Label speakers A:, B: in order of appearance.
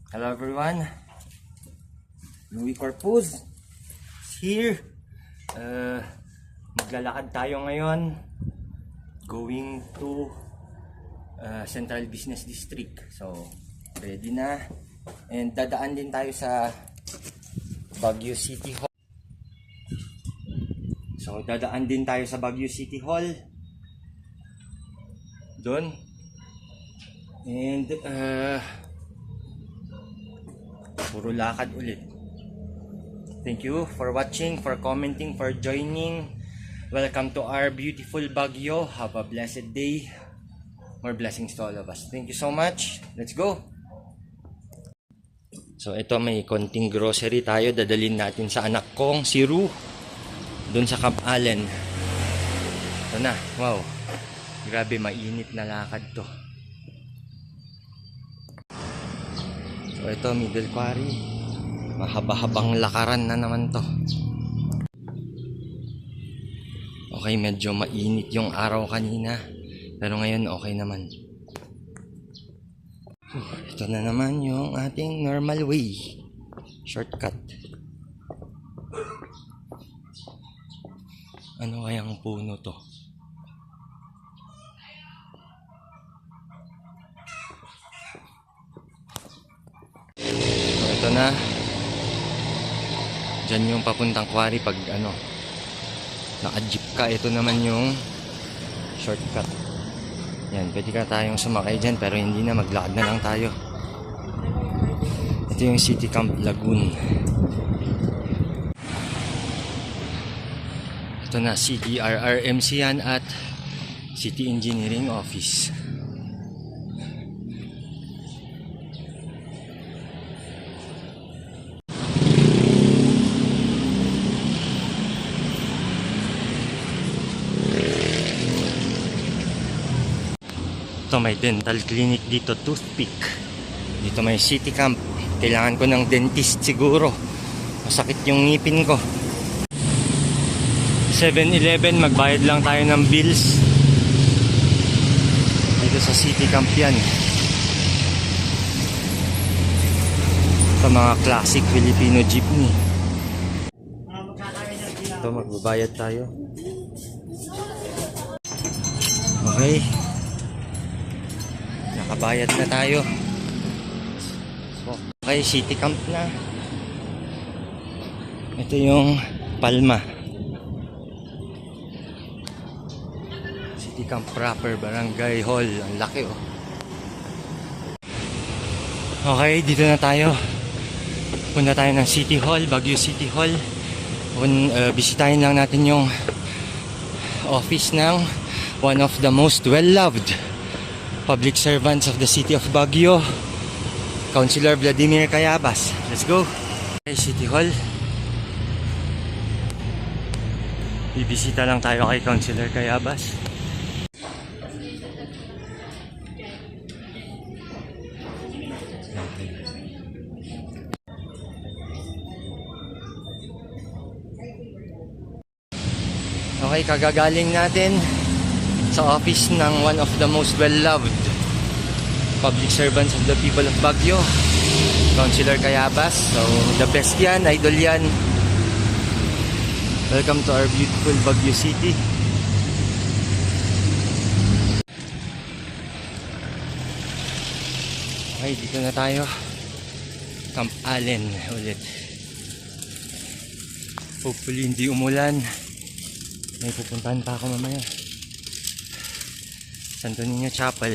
A: Hello everyone, Louis Corpuz is here. Maglalakad tayo ngayon going to Central Business District. So ready na, and dadaan din tayo sa Baguio City Hall. Doon. And puro lakad ulit. Thank you for watching, for commenting, for joining. Welcome to our beautiful Baguio. Have a blessed day. More blessings to all of us. Thank you so much. Let's go. So ito, may konting grocery tayo. Dadalhin natin sa anak kong si Ru doon sa Camp Allen. Ito na. Wow. Grabe, mainit na lakad to. So ito, Middle Quarry. Mahaba-habang lakaran na naman to. Okay, medyo mainit yung araw kanina, pero ngayon okay naman. Ito na naman yung ating normal way. Shortcut. Ano kayang puno to? So ito na. Diyan yung papuntang quarry pag naka-jeep ka. Ito naman yung shortcut. Yan, pwede ka tayong sumakay dyan, pero hindi na, maglakad na lang tayo. Ito yung City Camp Lagoon. Ito na, CDRRMC yan at City Engineering Office. Ito, may dental clinic dito, toothpick. Dito may City Camp. Kailangan ko ng dentist siguro. Masakit yung ngipin ko. 7-Eleven, magbayad lang tayo ng bills. Dito sa City Camp yan. Ito, mga classic Filipino jeepney. Ito, magbabayad tayo. Okay. Nakabayad na tayo. Okay, City Camp na. Ito yung Palma. City Camp proper, Barangay Hall. Ang laki oh. Okay, dito na tayo. Punta tayo ng City Hall, Baguio City Hall. Bisitahin lang natin yung office ng one of the most well-loved public servants of the city of Baguio, Councilor Vladimir Cayabas. Let's go. Okay, City Hall. Bibisita lang tayo kay Councilor Cayabas. Okay, kagagaling natin sa office ng one of the most well-loved public servants of the people of Baguio, Councilor Cayabas. So, the best yan, idol yan. Welcome to our beautiful Baguio City. Okay, dito na tayo. Camp Allen ulit. Hopefully hindi umulan. May pupuntahan pa ako mamaya. Santo Niño Chapel.